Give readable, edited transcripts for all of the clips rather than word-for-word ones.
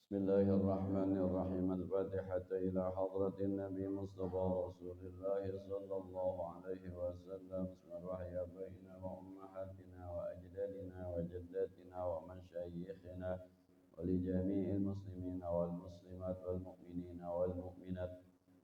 بسم الله الرحمن الرحيم الفاتحة إلى حضرة النبي مصطفى رسول الله صلى الله عليه وسلم بسم الوحي بين وأمهاتنا وأجدادنا وجداتنا ومشايخنا ولجميع المسلمين والمسلمات والمؤمنين والمؤمنات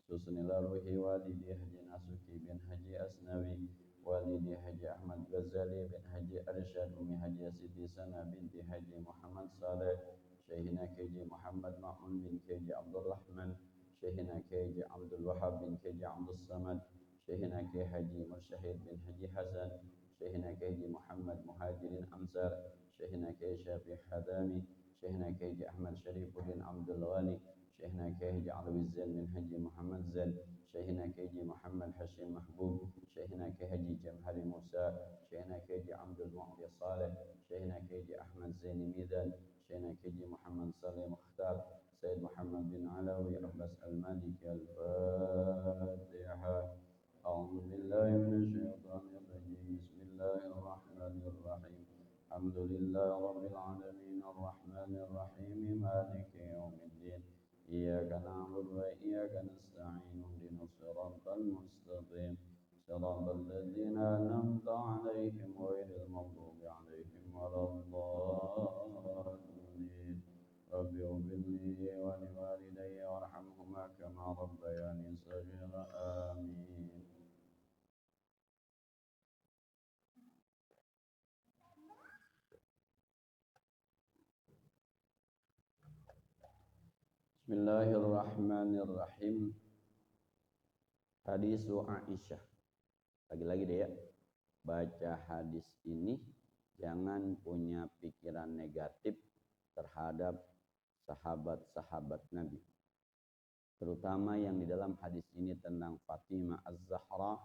حسن الروح والدي حجي نسكي بن حجي أسنوي والدي حجي أحمد غزالي بن حجي أرشاد أمي حجي سيدي سنة بنت حجي محمد صالح شيخنا كيجي محمد مأمون بن كيجي عبد الرحمن شيخنا كيجي عبد الوهاب بن كيجي عبد الصمد شيخنا كي حجي مرشحيد بن حجي حسن شيخنا كيجي محمد مهاجر أمسار شيخنا كي شافي حدامي شيخنا كيجي أحمد شريف بن عبد الغني شيخنا كيجي علوي الزين بن حجي محمد زين شيخنا كيجي محمد حشيم محبوب شيخنا كيجي جمهري موسى شيخنا كيجي عبد المعطي صالح شيخنا كيجي أحمد زين ميدان شيخنا كيجي محمد صالح مختار سيد محمد بن علوي عباس المالك الفاتحة أعوذ بالله من الشيطان الرجيم بسم الله الرحمن الرحيم الحمد لله رب العالمين الرحمن الرحيم مالك يوم الدين إياك نعبد وإياك نستعين اهدنا الصراط المستقيم صراط الذين أنعمت عليهم غير المغضوب عليهم ولا الضالين رب اغفر لي ولوالدي وارحمهما كما ربياني صغيرا آمين. Bismillahirrahmanirrahim. Hadis Aisyah. Lagi-lagi deh ya. Baca hadis ini jangan punya pikiran negatif terhadap sahabat-sahabat Nabi. Terutama yang di dalam hadis ini tentang Fatimah Az-Zahra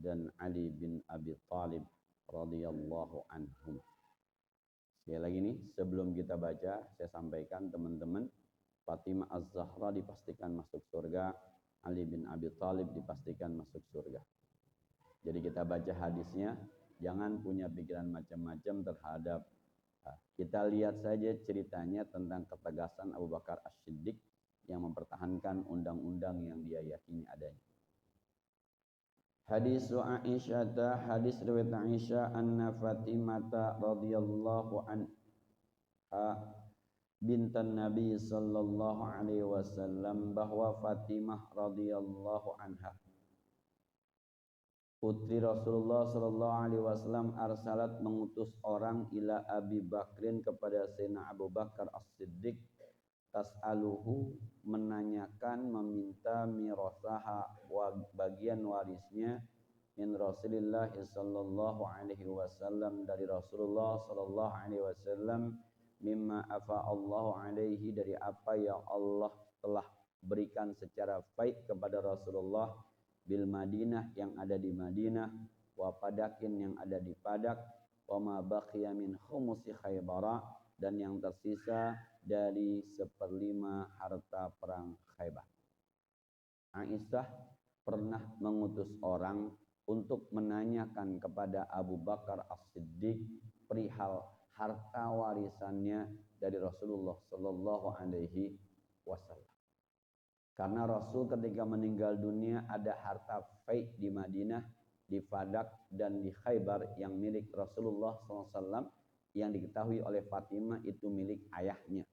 dan Ali bin Abi Thalib radhiyallahu anhum. Sekali lagi nih, sebelum kita baca, saya sampaikan teman-teman, Fatimah Az-Zahra dipastikan masuk surga, Ali bin Abi Thalib dipastikan masuk surga. Jadi kita baca hadisnya, jangan punya pikiran macam-macam terhadap. Kita lihat saja ceritanya tentang ketegasan Abu Bakar As-Siddiq yang mempertahankan undang-undang yang dia yakini adanya. Hadis Aisyah, hadis riwayat Aisyah anna Fatimah radhiyallahu anha bintan Nabi sallallahu alaihi wasallam, bahwa Fatimah radhiyallahu anha putri Rasulullah sallallahu alaihi wasallam arsalat mengutus orang ila Abi Bakrin kepada Sayyidina Abu Bakar As-Siddiq tas'aluhu menanyakan meminta mirasaha bagian warisnya min Rasulillah sallallahu alaihi wasallam dari Rasulullah sallallahu alaihi wasallam mimma afa Allahu alaihi dari apa yang Allah telah berikan secara baik kepada Rasulullah bil Madinah yang ada di Madinah wa Padakin yang ada di Padak wa ma baqiya min khumusi Khaybara dan yang tersisa dari 1/5 harta perang Khaybar. Aisyah pernah mengutus orang untuk menanyakan kepada Abu Bakar As-Siddiq perihal harta warisannya dari Rasulullah sallallahu alaihi wasallam. Karena Rasul ketika meninggal dunia ada harta fai di Madinah, di Fadak dan di Khaybar yang milik Rasulullah SAW yang diketahui oleh Fatimah itu milik ayahnya.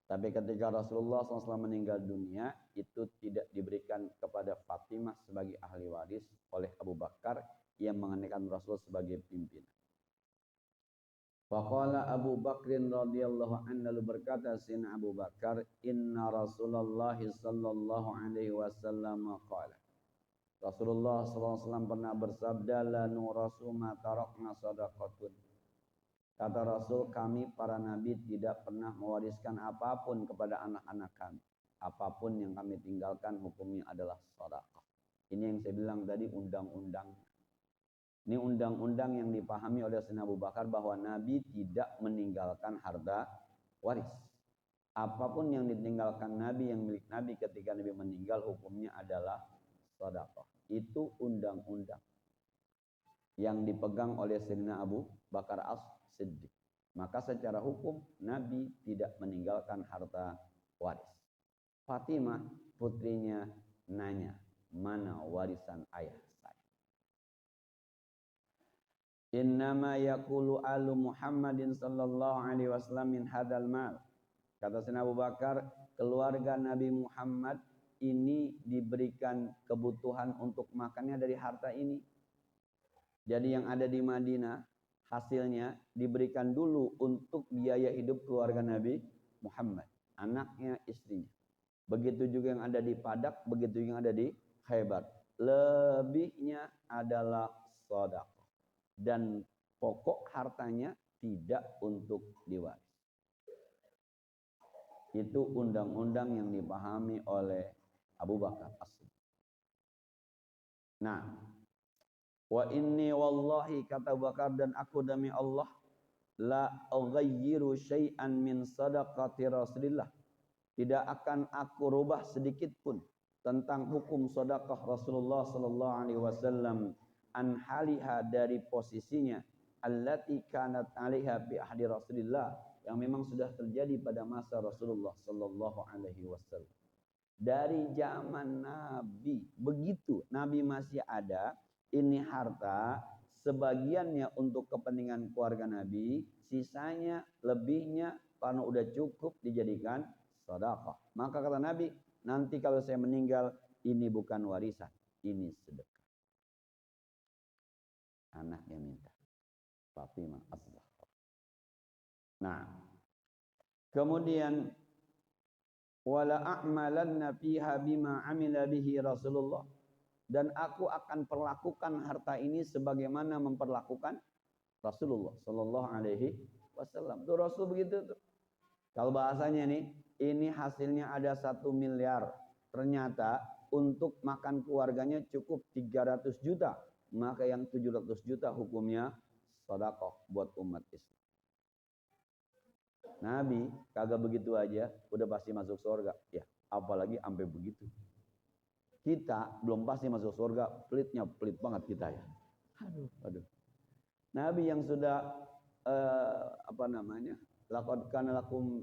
Tapi ketika Rasulullah SAW meninggal dunia itu tidak diberikan kepada Fatimah sebagai ahli waris oleh Abu Bakar yang mengenakan Rasul sebagai pimpinan. Faqala Abu Bakrin radhiyallahu anhu berkata Sayyidina Abu Bakar, inna Rasulullah sallallahu alaihi wasallam qala. Rasulullah sallallahu alaihi wasallam pernah bersabda, la nurasu ma tarakna shadaqatun. Kata Rasul, kami para nabi tidak pernah mewariskan apapun kepada anak-anak kami. Apapun yang kami tinggalkan hukumnya adalah sedekah. Ini yang saya bilang tadi undang-undang. Ini undang-undang yang dipahami oleh Sayyidina Abu Bakar bahwa Nabi tidak meninggalkan harta waris. Apapun yang ditinggalkan Nabi, yang milik Nabi ketika Nabi meninggal hukumnya adalah sedekah. Itu undang-undang yang dipegang oleh Sayyidina Abu Bakar As-Siddiq. Maka secara hukum Nabi tidak meninggalkan harta waris. Fatimah putrinya nanya, mana warisan ayah saya? Innama yaqulu alu Muhammadin sallallahu alaihi wasallam min hadal mal. Kata Sayyidina Abu Bakar, keluarga Nabi Muhammad ini diberikan kebutuhan untuk makannya dari harta ini. Jadi yang ada di Madinah hasilnya diberikan dulu untuk biaya hidup keluarga Nabi Muhammad, anaknya, istrinya. Begitu juga yang ada di Padak, begitu juga yang ada di Khaybar. Lebihnya adalah sedekah. Dan pokok hartanya tidak untuk diwaris. Itu undang-undang yang dipahami oleh Abu Bakar As-Siddiq. Nah, wa inni wallahi kata Abu Bakar, dan aku demi Allah la ughayyiru syai'an min sadaqati Rasulillah. Tidak akan aku rubah sedikit pun tentang hukum sedekah Rasulullah sallallahu alaihi wasallam an haliha, dari posisinya allati kanat 'alaiha bi ahdi Rasulillah, yang memang sudah terjadi pada masa Rasulullah sallallahu alaihi wasallam. Dari zaman Nabi, begitu Nabi masih ada, ini harta sebagiannya untuk kepentingan keluarga Nabi, sisanya lebihnya karena udah cukup dijadikan sedekah. Maka kata Nabi, nanti kalau saya meninggal ini bukan warisan, ini sedekah. Anaknya minta, Fatimah as-Zahra. Nah, kemudian wala a'malanna fiha bima amila bihi Rasulullah, dan aku akan perlakukan harta ini sebagaimana memperlakukan Rasulullah sallallahu alaihi wasallam. Tuh Rasul begitu tuh. Kalau bahasanya nih, ini hasilnya ada 1 miliar. Ternyata untuk makan keluarganya cukup 300 juta. Maka yang 700 juta hukumnya sedekah buat umat Islam. Nabi kagak begitu aja udah pasti masuk surga. Ya, apalagi sampai begitu. Kita belum pasti masuk surga, pelit banget kita ya. Aduh. Nabi yang sudah laqad kana lakum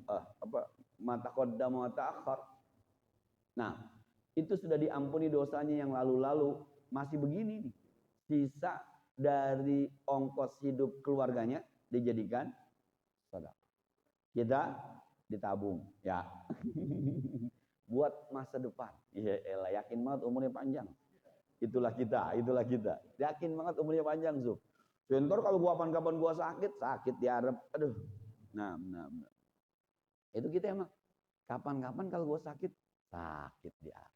ma taqaddama wa ta'akhkhar. Nah, itu sudah diampuni dosanya yang lalu-lalu, masih begini nih. Sisa dari ongkos hidup keluarganya dijadikan sedekah. Kita ditabung ya. Buat masa depan. Iya, yakin banget umurnya panjang. Itulah kita. Yakin banget umurnya panjang, Zuf. Contoh kalau kapan gua sakit diarep. Aduh. Nah. Itu kita emang. Kapan kalau gua sakit diarep.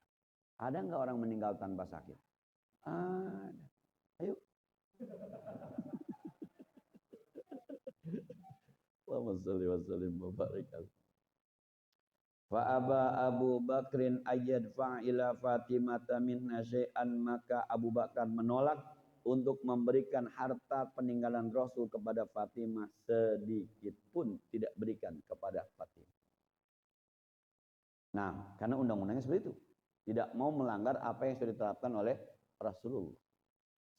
Ada enggak orang meninggal tanpa sakit? Ada. Ayo. Allahumma shalli wa sallim wa barik. Fa aba Abu Bakrin ayyad fa'ila Fatimah minna syai'an, maka Abu Bakar menolak untuk memberikan harta peninggalan Rasul kepada Fatimah, sedikit pun tidak berikan kepada Fatimah. Nah, karena undang-undangnya seperti itu. Tidak mau melanggar apa yang sudah diterapkan oleh Rasulullah.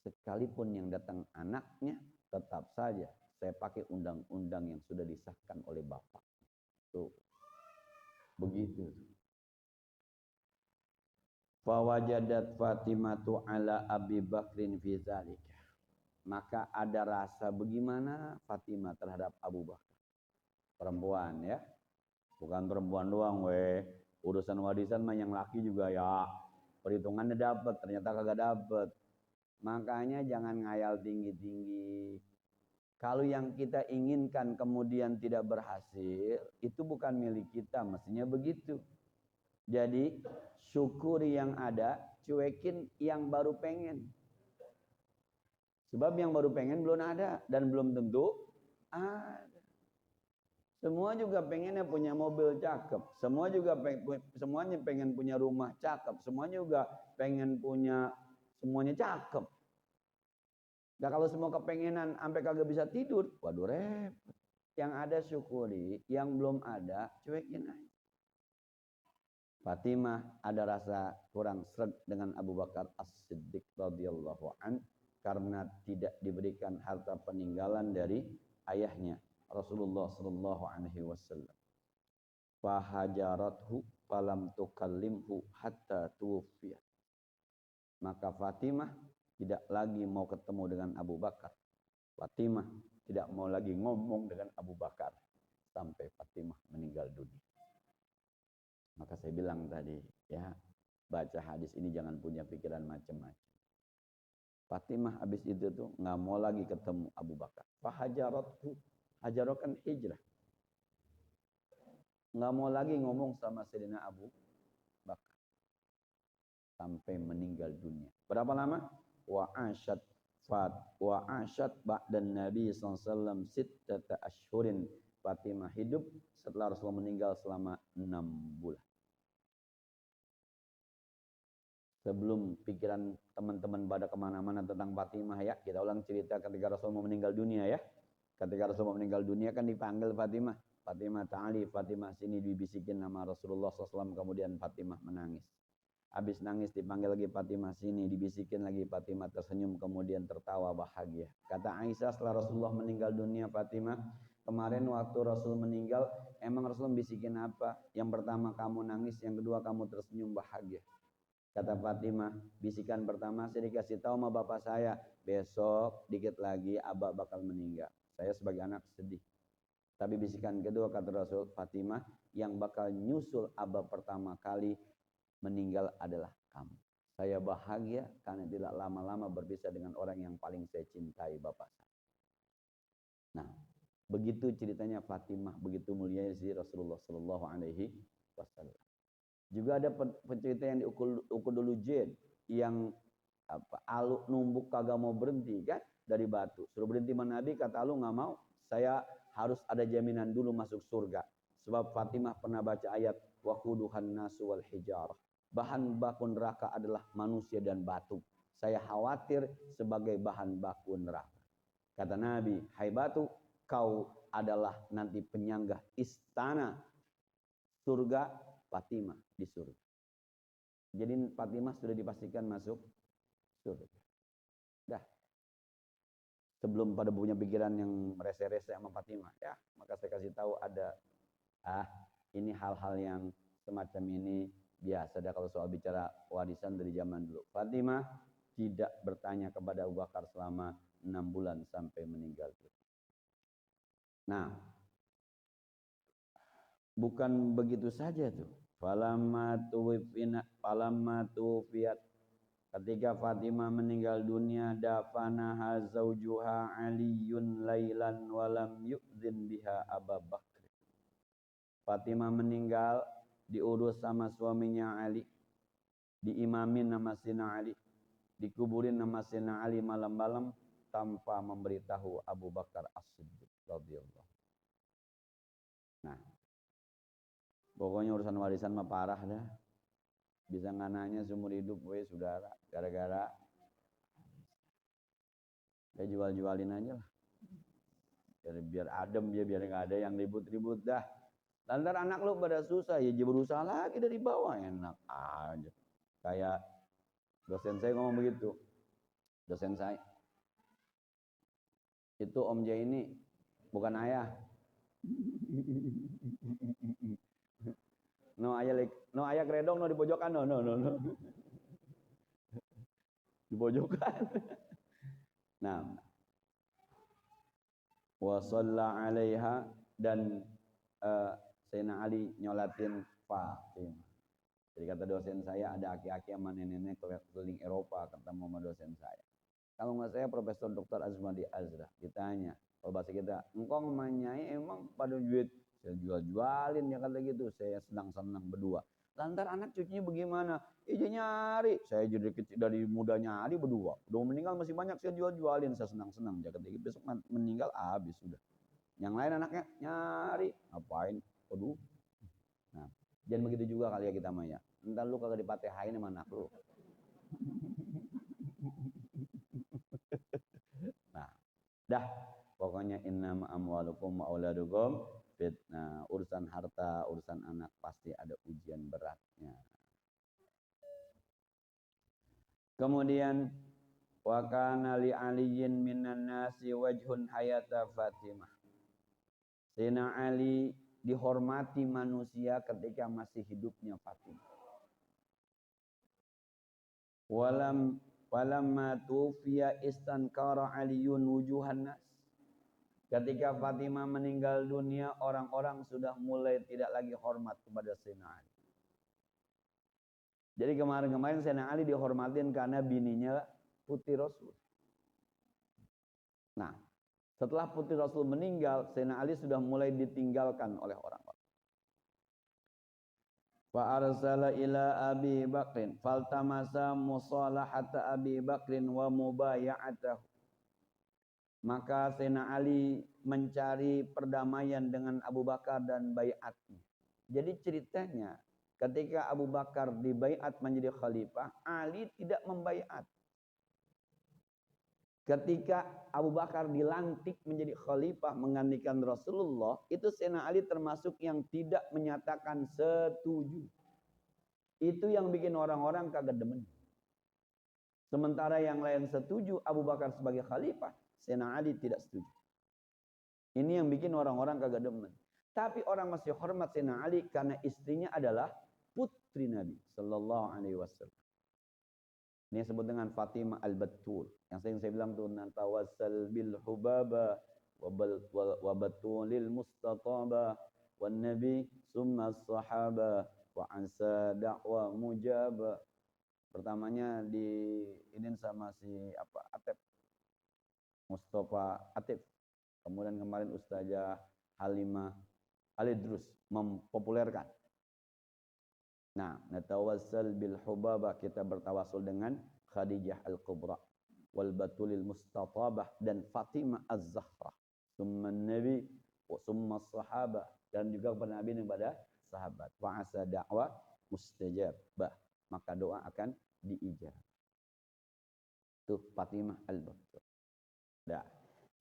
Sekalipun yang datang anaknya, tetap saja saya pakai undang-undang yang sudah disahkan oleh Bapak. Tuh. Begitu. Fawajadat Fatimatu ala Abi Bakrin fi zalika. Maka ada rasa bagaimana Fatimah terhadap Abu Bakar. Perempuan ya. Bukan perempuan doang urusan warisan mah yang laki juga ya. Perhitungannya dapat, ternyata kagak dapat. Makanya jangan ngayal tinggi-tinggi. Kalau yang kita inginkan kemudian tidak berhasil, itu bukan milik kita, mestinya begitu. Jadi syukuri yang ada, cuekin yang baru pengen. Sebab yang baru pengen belum ada dan belum tentu ada. Semua juga pengennya punya mobil cakep, semuanya pengen punya rumah cakep, semuanya juga pengen punya semuanya cakep. Nah kalau semua kepengenan sampai kagak bisa tidur, waduh repot. Yang ada syukuri, yang belum ada cuekin aja. Fatimah ada rasa kurang sreg dengan Abu Bakar As-Siddiq radhiyallahu an karena tidak diberikan harta peninggalan dari ayahnya. Rasulullah sallallahu alaihi wasallam. Fahajarathu falam tukallimhu hatta tuwfiyat. Maka Fatimah tidak lagi mau ketemu dengan Abu Bakar. Fatimah tidak mau lagi ngomong dengan Abu Bakar sampai Fatimah meninggal dunia. Maka saya bilang tadi, ya, baca hadis ini jangan punya pikiran macam-macam. Fatimah habis itu tuh nggak mau lagi ketemu Abu Bakar. Fahajarathu, hajarah kan hijrah. Nggak mau lagi ngomong sama Sayyidina Abu Bakar sampai meninggal dunia. Berapa lama? Wa asyad ba'dan Nabi SAW sittata ashhurin. Fatimah hidup setelah Rasulullah meninggal selama 6 bulan. Sebelum pikiran teman-teman pada kemana-mana tentang Fatimah, ya, kita ulang cerita ketika Rasulullah meninggal dunia, ya. Ketika Rasulullah meninggal dunia kan dipanggil Fatimah. Fatimah ta'ali, Fatimah sini, dibisikin nama Rasulullah SAW, kemudian Fatimah menangis. Habis nangis dipanggil lagi Fatimah sini, dibisikin lagi, Fatimah tersenyum kemudian tertawa bahagia. Kata Aisyah setelah Rasulullah meninggal dunia, Fatimah, kemarin waktu Rasul meninggal, emang Rasul bisikin apa? Yang pertama kamu nangis, yang kedua kamu tersenyum bahagia. Kata Fatimah, bisikan pertama saya dikasih tahu sama bapak saya, besok dikit lagi abah bakal meninggal. Saya sebagai anak sedih. Tapi bisikan kedua kata Rasul, Fatimah, yang bakal nyusul abah pertama kali meninggal adalah kamu. Saya bahagia karena tidak lama-lama berpisah dengan orang yang paling saya cintai, bapak saya. Nah, begitu ceritanya Fatimah, begitu mulia si Rasulullah Sallallahu Alaihi Wasallam. Juga ada pencerita yang di Ukudul Jin yang Alu numbuk kagak mau berhenti kan dari batu. Suruh berhenti sama Nabi, kata Alu nggak mau. Saya harus ada jaminan dulu masuk surga. Sebab Fatimah pernah baca ayat waquduhan nasu wal hijarah. Bahan baku neraka adalah manusia dan batu. Saya khawatir sebagai bahan baku neraka. Kata Nabi, hai batu, kau adalah nanti penyangga istana surga Fatimah di surga. Jadi Fatimah sudah dipastikan masuk surga. Dah. Sebelum pada punya pikiran yang rese-rese sama Fatimah, ya, maka saya kasih tahu ada ini hal-hal yang semacam ini biasa dah kalau soal bicara warisan dari zaman dulu. Fatimah tidak bertanya kepada Abu Bakar selama 6 bulan sampai meninggal. Nah, bukan begitu saja tuh. Falamma tuwfiyat, ketika Fatimah meninggal dunia, dafanaha zaujuha Aliyun lailan walam yu'zin biha Abu Bakr. Fatimah meninggal diurus sama suaminya Ali, diimamin nama Sina Ali, dikuburin nama Sina Ali malam-malam tanpa memberitahu Abu Bakar As-Siddiq radhiyallahu. Nah, pokoknya urusan warisan mah parah dah. Bisa ngananya seumur hidup, saudara. Gara-gara ya jual-jualin aja lah. Biar adem ya, biar nggak ada yang ribut-ribut dah. Lantar anak lu pada susah, ya berusaha lagi dari bawah, enak aja. Kayak dosen saya ngomong begitu. Dosen saya. Itu Om J ini bukan ayah. No ayah kredong no di pojokan no. Di pojokan. Nah, wa shalla 'alaiha, dan Sayyidina Ali nyolatin Fatimah. Jadi kata dosen saya, ada aki-aki sama nenek-nenek keliling Eropa ketemu sama dosen saya. Kalau nggak saya Profesor Dr. Azmadi Azra, ditanya, kalau bahasa kita, engkong manyai emang pada duit, saya jual-jualin, ya kata gitu, saya senang-senang berdua. Lantar anak cucunya bagaimana? Ija nyari, saya jadi kecil dari muda nyari berdua. Udah meninggal masih banyak, saya jual-jualin, saya senang-senang. Jangan gitu, besok meninggal habis sudah. Yang lain anaknya nyari, ngapain? Aduh. Nah, jangan begitu juga kali ya kita Maya. Entar lu kagak dipatehain sama anak lu. Nah, dah, pokoknya innama amwalukum wa auladukum fitnah. Urusan harta, urusan anak pasti ada ujian beratnya. Kemudian wa kana li aliyin minan nasi wajhun hayata Fatimah. Sayyidina Ali dihormati manusia ketika masih hidupnya Fatimah. Walamma tufiya istankara Aliyun wujuhan nas. Ketika Fatimah meninggal dunia, orang-orang sudah mulai tidak lagi hormat kepada Sayyidina Ali. Jadi kemarin-kemarin Sayyidina Ali dihormatin karena bininya putri Rasul. Nah, setelah putri Rasul meninggal, Sayyidina Ali sudah mulai ditinggalkan oleh orang-orang. Fa arsala ila Abi Bakrin faltamasa musalahata Abi Bakrin wa mubaya'atahu. Maka Sayyidina Ali mencari perdamaian dengan Abu Bakar dan baiatnya. Jadi ceritanya ketika Abu Bakar dibaiat menjadi khalifah, Ali tidak membaiat. Ketika Abu Bakar dilantik menjadi khalifah menggantikan Rasulullah, itu Sayyidina Ali termasuk yang tidak menyatakan setuju. Itu yang bikin orang-orang kagak demen. Sementara yang lain setuju Abu Bakar sebagai khalifah, Sayyidina Ali tidak setuju. Ini yang bikin orang-orang kagak demen. Tapi orang masih hormat Sayyidina Ali karena istrinya adalah putri Nabi sallallahu alaihi wasallam. Ini disebut dengan Fatimah al-Battul. Yang sering saya bilang tuh tawassal bil hubaba wa batulil mustataba wan nabi summa sahaba wa ansa da'wa mujaba. Pertamanya ini sama si Atep Mustafa Atib. Kemudian kemarin Ustazah Halimah Alidrus mempopulerkan. Nah, natawassal bil hubabah, kita bertawasul dengan Khadijah al-Kubra wal batulil mustatabah dan Fatimah az-Zahra. Summa nabi wa summa sahabah, dan juga kepada Nabi dan kepada sahabat. Wa asa da'wa mustajabah, maka doa akan diijabah. Tuh Fatimah al-Battul. Nah,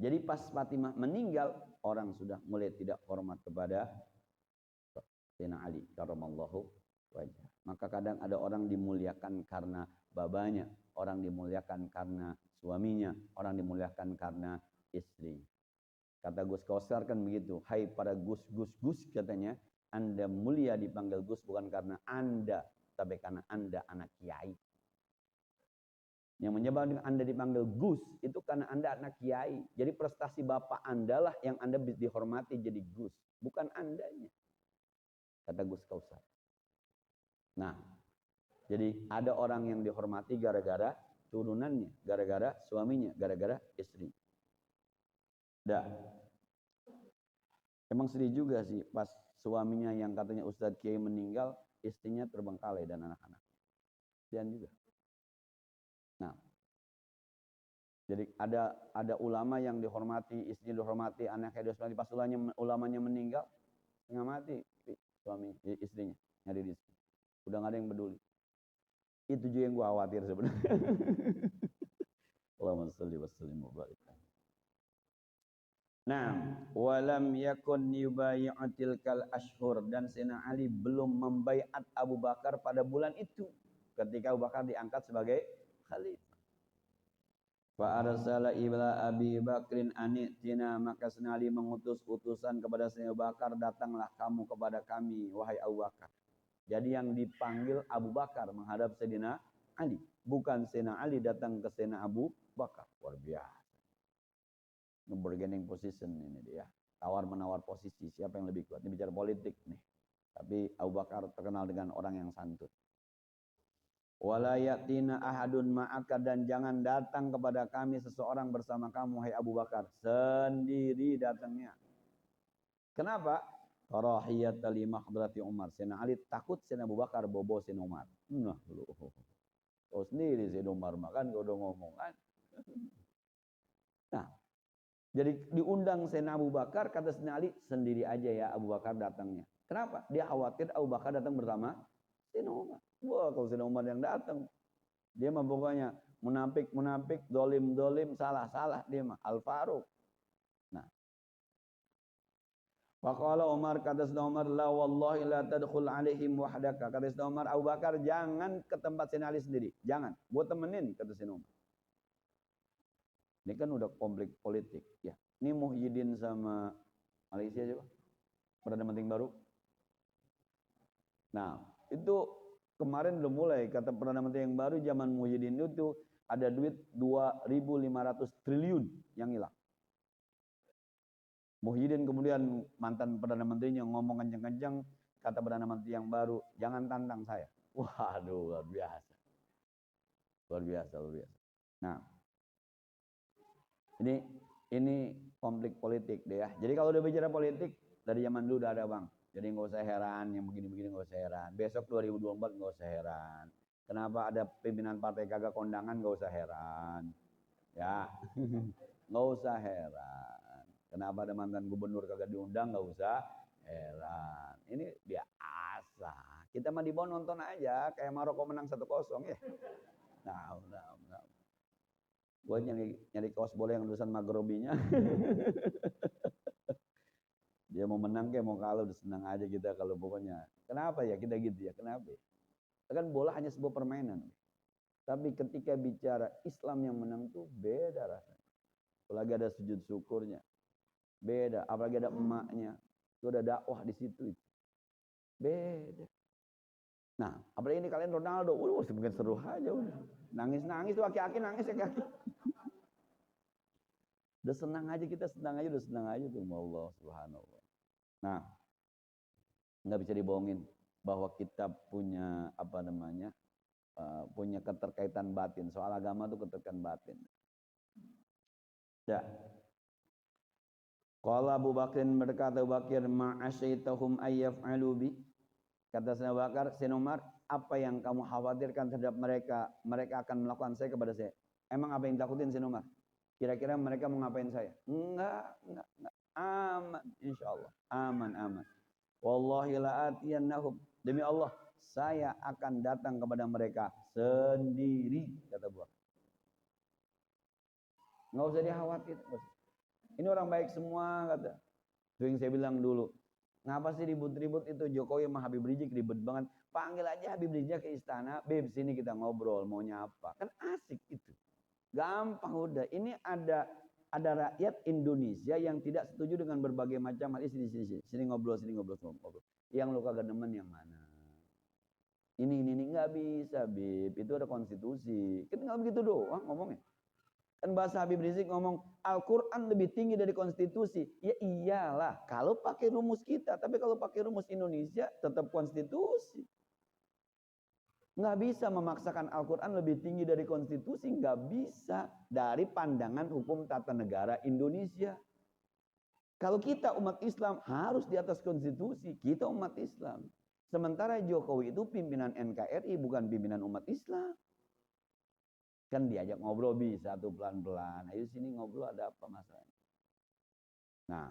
jadi pas Fatimah meninggal, orang sudah mulai tidak hormat kepada Sayyidina Ali karramallahu wajah. Maka kadang ada orang dimuliakan karena babanya, orang dimuliakan karena suaminya, orang dimuliakan karena istri. Kata Gus Kausar kan begitu, hai para Gus katanya, Anda mulia dipanggil Gus bukan karena Anda, tapi karena Anda anak kiai. Yang menyebabkan Anda dipanggil Gus itu karena Anda anak kiai. Jadi prestasi bapak Anda lah yang Anda dihormati jadi Gus, bukan Andanya. Kata Gus Kausar. Nah, jadi ada orang yang dihormati gara-gara turunannya, gara-gara suaminya, gara-gara istri. Dah. Emang sedih juga sih pas suaminya yang katanya Ustadz Kiai meninggal, istrinya terbengkalai dan anak-anak. Dan juga. Nah, jadi ada ulama yang dihormati, istrinya dihormati, anaknya dihormati, pas ulamanya meninggal, setengah mati suami istrinya nyari rezeki. Udah gak ada yang peduli. Itu juga yang gua khawatir sebenarnya. Allahumma shalli wa sallim wa barik. Nah, walam yakun yubayyi'u kal ashhur, dan Sayyidina Ali belum membaiat Abu Bakar pada bulan itu ketika Abu Bakar diangkat sebagai khalifah. Fa arsala ila Abi Bakrin anitina, maka Sayyidina Ali mengutus utusan kepada Sayyidina Abu Bakar, datanglah kamu kepada kami wahai Abu Bakar. Jadi yang dipanggil Abu Bakar menghadap Sayyidina Ali, bukan Sayyidina Ali datang ke Sayyidina Abu Bakar. Luar biasa. Bargaining position ini dia. Tawar-menawar posisi, siapa yang lebih kuat. Ini bicara politik nih. Tapi Abu Bakar terkenal dengan orang yang santun. Wala yatina ahadun ma'aka, dan jangan datang kepada kami seseorang bersama kamu hai Abu Bakar, sendiri datangnya. Kenapa? Karahiyat li mahdrati Umar. Sayyidina Ali takut Sayyidina Abu Bakar bobo Sayyidina Umar. Nah, lu. Kau sendiri Sayyidina Umar makan kau udah ngomong kan. Nah, jadi diundang Sayyidina Abu Bakar, kata Sayyidina Ali, sendiri aja ya Abu Bakar datangnya. Kenapa? Dia khawatir Abu Bakar datang bersama Sayyidina Umar. Wah, kalau Sayyidina Umar yang datang, dia mah pokoknya munafik, dolim, salah dia mah Al-Faruq. Nah, faqala Umar, kata Sayyidina Umar, la wallahi la tadkhul alaihim wahdaka. Kata Sayyidina Umar, Abu Bakar jangan ke tempat Sayyidina Ali sendiri. Jangan, gua temenin, kata Sayyidina Umar. Ini kan udah konflik politik ya. Ini Muhyiddin sama Malaysia coba. Perdana Menteri yang baru. Nah, itu kemarin belum mulai. Kata Perdana Menteri yang baru zaman Muhyiddin itu ada duit 2.500 triliun yang hilang. Muhyiddin kemudian mantan Perdana Menterinya ngomong kencang-kencang, kata Perdana Menteri yang baru, jangan tantang saya. Waduh, luar biasa. Luar biasa, luar biasa. Nah, ini konflik politik deh ya. Jadi kalau udah bicara politik, dari zaman dulu udah ada bang. Jadi nggak usah heran, yang begini-begini nggak usah heran. Besok 2024 nggak usah heran. Kenapa ada pimpinan partai kagak kondangan nggak usah heran. Ya, nggak usah heran. Kenapa ada mantan gubernur kagak diundang nggak usah heran. Ini biasa. Kita mah di bawah nonton aja, kayak Maroko menang 1-0 ya. Nah. Gue nyari kaos bola yang tulisan Maghrobinya. Dia mau menang kayak mau kalah udah senang aja kita kalau pokoknya. Kenapa ya kita gitu ya? Kenapa? Kan bola hanya sebuah permainan. Tapi ketika bicara Islam yang menang tuh beda rasanya. Apalagi ada sujud syukurnya. Beda, apalagi ada emaknya. Itu ada dakwah di situ. Beda. Nah, apalagi ini kalian Ronaldo. Mungkin seru aja udah. Nangis-nangis tuh aki-aki nangis ya kaki. Udah senang aja kita, udah senang aja tuh Allah Subhanahu. Nah, nggak bisa dibohongin bahwa kita punya punya keterkaitan batin. Soal agama tuh keterkaitan batin. Ya. Qala Abu Bakrin berkata Abu Bakir ma'asyaitahum ayyaf'alu bi. Kata Sayyidina Abu Bakar, Sayyidina Umar, apa yang kamu khawatirkan terhadap mereka? Mereka akan melakukan saya kepada saya. Emang apa yang takutin Sayyidina Umar? Kira-kira mereka mau ngapain saya? Enggak. Aman, insyaallah. Aman. Wallahi la'atiyannahum. Demi Allah, saya akan datang kepada mereka sendiri, kata Abu Bakar. Enggak usah dikhawatir. Ini orang baik semua, kata. Itu yang saya bilang dulu. Ngapa sih ribut-ribut itu Jokowi sama Habib Rizik ribet banget. Panggil aja Habib Rizik ke istana, Beb sini kita ngobrol, mau nyapa. Kan asik itu. Gampang udah. Ini ada rakyat Indonesia yang tidak setuju dengan berbagai macam hal. Sini ngobrol. Yang lu kagak demen yang mana? Ini nggak bisa, Bib. Itu ada konstitusi. Kita nggak begitu doang ngomongnya. Kan bahasa Habib Rizik ngomong Al-Quran lebih tinggi dari konstitusi. Ya iyalah, kalau pakai rumus kita. Tapi kalau pakai rumus Indonesia tetap konstitusi. Nggak bisa memaksakan Al-Quran lebih tinggi dari konstitusi. Nggak bisa dari pandangan hukum tata negara Indonesia. Kalau kita umat Islam harus di atas konstitusi. Kita umat Islam. Sementara Jokowi itu pimpinan NKRI bukan pimpinan umat Islam. Kan diajak ngobrol bisa tuh pelan-pelan. Ayo sini ngobrol, ada apa masalahnya. Nah,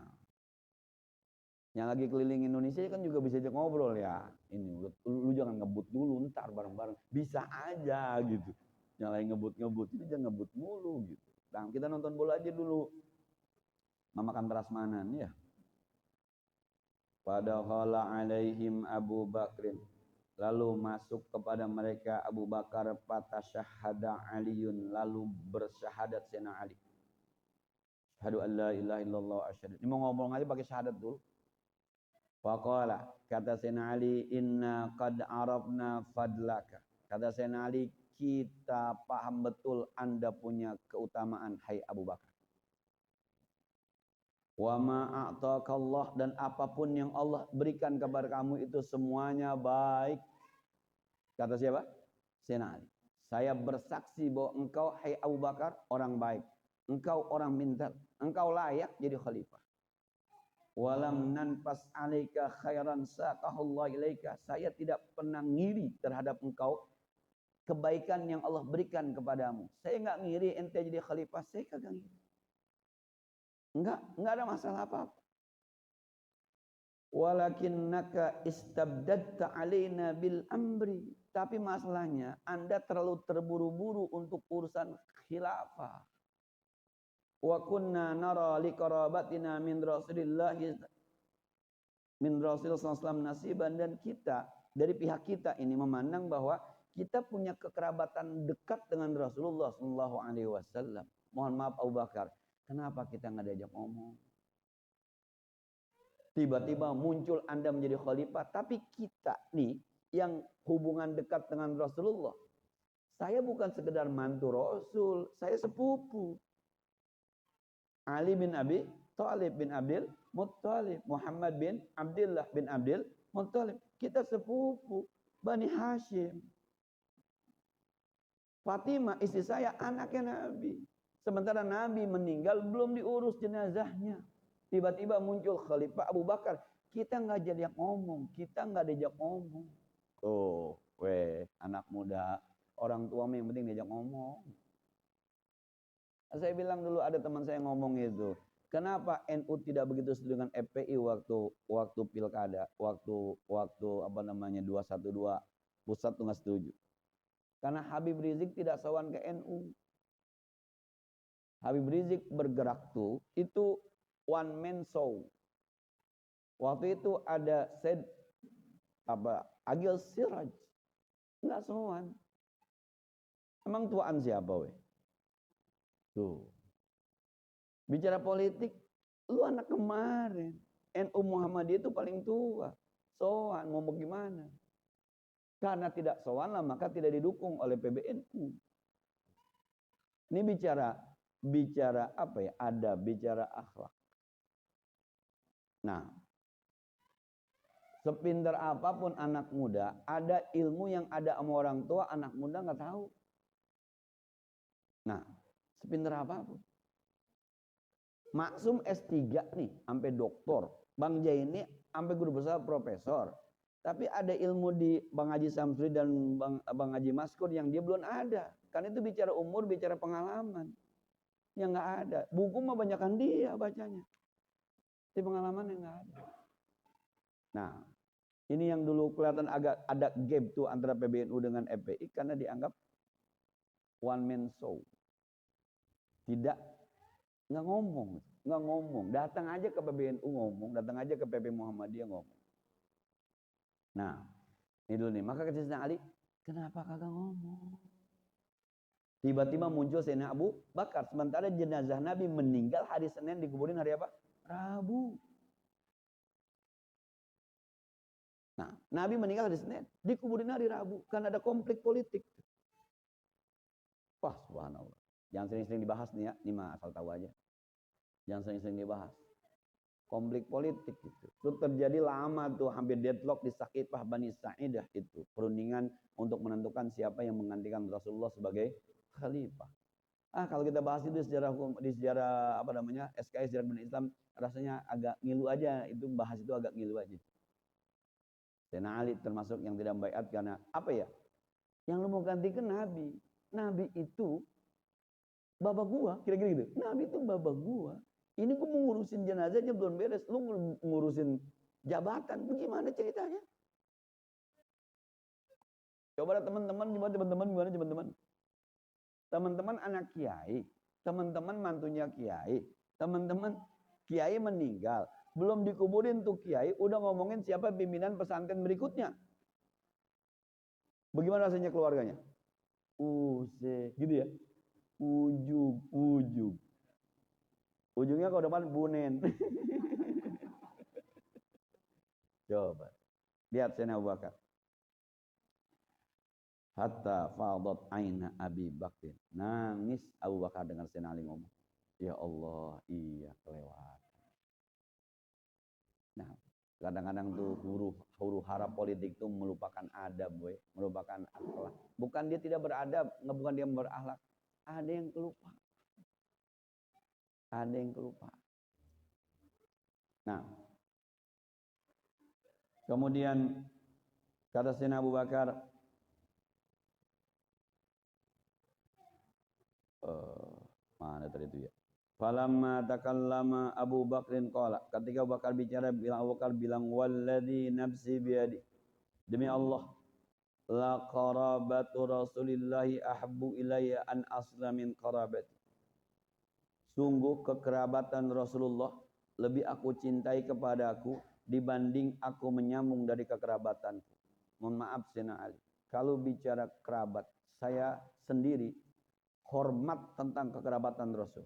yang lagi keliling Indonesia kan juga bisa ajak ngobrol ya. Ini lu jangan ngebut dulu, ntar bareng-bareng. Bisa aja gitu. Yang lain ngebut, ini jangan ngebut mulu gitu. Nah, kita nonton bola aja dulu. Mamakan prasmanan ya. Padahal alaihim Abu Bakrin. Lalu masuk kepada mereka Abu Bakar fatasyahada Aliun, lalu bersyahadat Sayyidina Ali. Asyhadu an la ilaha illallah asyhadu. Ini mau ngomong aja pakai syahadat dulu. Faqala, kata Sayyidina Ali, inna qad arafna fadlaka. Kata Sayyidina Ali, kita paham betul Anda punya keutamaan hai Abu Bakar. Wa ma a'taqallah, dan apapun yang Allah berikan kepada kamu itu semuanya baik. Kata siapa? Sayyidina Ali. Saya bersaksi bahwa engkau hai Abu Bakar orang baik. Engkau orang pintar. Engkau layak jadi khalifah. Walam nanfas alaika khairan saqahullah ilaika. Saya tidak pernah ngiri terhadap engkau kebaikan yang Allah berikan kepadamu. Saya enggak ngiri ente jadi khalifah, saya kagak ngiri. Enggak ada masalah apa-apa. Walakinnaka istabdadta alaina bil amri. Tapi masalahnya Anda terlalu terburu-buru untuk urusan khilafah. Wa kunna nara liqarabatina min Rasulillah sallallahu nasiban, dan kita dari pihak kita ini memandang bahwa kita punya kekerabatan dekat dengan Rasulullah sallallahu alaihi wasallam. Mohon maaf Abu Bakar, kenapa kita enggak diajak ngomong? Tiba-tiba muncul Anda menjadi khalifah, tapi kita nih yang hubungan dekat dengan Rasulullah, saya bukan sekedar mantu Rasul, saya sepupu. Ali bin Abi Thalib bin Abdul Muttalib, Muhammad bin Abdullah bin Abdul Muttalib. Kita sepupu Bani Hashim. Fatimah istri saya anaknya Nabi. Sementara Nabi meninggal belum diurus jenazahnya. Tiba-tiba muncul Khalifah Abu Bakar. Kita nggak jadi ngomong, kita nggak diajak ngomong. Tuh, anak muda, orang tua yang penting diajak ngomong. Saya bilang dulu ada teman saya ngomong itu, kenapa NU tidak begitu setuju dengan FPI waktu pilkada, waktu apa namanya 212 pusat tuh nggak setuju. Karena Habib Rizik tidak sowan ke NU. Habib Rizik bergerak tuh itu one man show. Waktu itu ada Said Agil Siraj nggak sowan. Emang tuaan siapa weh? Tuh. Bicara politik, lu anak kemarin. NU Muhammadiyah itu paling tua. Sowan mau bagaimana? Karena tidak sowan lah maka tidak didukung oleh PBNU. Ini bicara apa ya? Ada bicara akhlak. Nah, sepintar apapun anak muda, ada ilmu yang ada sama orang tua, anak muda nggak tahu. Nah, sepintar apapun. Maksum S3 nih, sampai doktor. Bang Jai ini sampai guru besar profesor. Tapi ada ilmu di Bang Haji Samsuri dan Bang Haji Maskur yang dia belum ada. Kan itu bicara umur, bicara pengalaman. Yang nggak ada. Buku mah banyakan dia bacanya. Tapi pengalaman yang nggak ada. Nah, ini yang dulu kelihatan agak ada gap tuh antara PBNU dengan FPI karena dianggap one man show. Tidak nggak ngomong, datang aja ke PBNU ngomong, datang aja ke PP Muhammadiyah ngomong. Nah, ini dulu nih, maka kata Sayyidina Ali, kenapa kagak ngomong? Tiba-tiba muncul Sayyidina Abu Bakar, sementara jenazah Nabi meninggal hari Senin, dikuburin hari apa? Rabu. Nah, Nabi meninggal hari Senin, dikuburin hari Rabu, karena ada konflik politik. Wah, subhanallah. Jangan sering-sering dibahas nih ya, ini mah asal tahu aja. Jangan sering-sering dibahas. Konflik politik itu. Itu terjadi lama tuh, hampir deadlock di Saqifah Bani Sa'idah itu. Perundingan untuk menentukan siapa yang menggantikan Rasulullah sebagai khalifah. Kalau kita bahas itu di sejarah apa namanya? SKS sejarah dunia Islam rasanya agak ngilu aja, itu bahas itu agak ngilu aja. Sayyidina Ali termasuk yang tidak baiat karena apa ya? Yang lu mau gantikan Nabi. Nabi itu bapak gua, kira-kira gitu. Nabi itu bapak gua. Ini gua mau ngurusin jenazahnya belum beres. Lu ngurusin jabatan. Bagaimana ceritanya? Coba teman-teman, gimana teman-teman? Teman-teman anak kiai. Teman-teman mantunya kiai. Teman-teman kiai meninggal. Belum dikuburin tuh kiai. Udah ngomongin siapa pimpinan pesantren berikutnya. Bagaimana rasanya keluarganya? Gitu ya. Ujung. Ujungnya kalau depan bunen. Coba. Lihat Sayyidina Abu Bakar. Hatta fadat aina Abi Bakr. Nangis Abu Bakar dengan Sayyidina Ali ngomong. Ya Allah, iya kelewatan. Nah, kadang-kadang tuh huru hara politik tuh melupakan adab, melupakan akhlak. Bukan dia tidak beradab, bukan dia berakhlak. Ada yang kelupa. Nah, kemudian kata Sayyidina Abu Bakar, mana tadi itu ya? Falamma takallama Abu Bakrin qala, ketika Abu Bakar bicara, Abu Bakar bilang walladzi nafsi biyadi, demi Allah, la qarabatu Rasulillahi ahabbu ilayya an asla min qarabati. Sungguh kekerabatan Rasulullah lebih aku cintai kepadaku dibanding aku menyambung dari kekerabatanku. Mohon maaf Sayyidina Ali, kalau bicara kerabat, saya sendiri hormat tentang kekerabatan Rasul.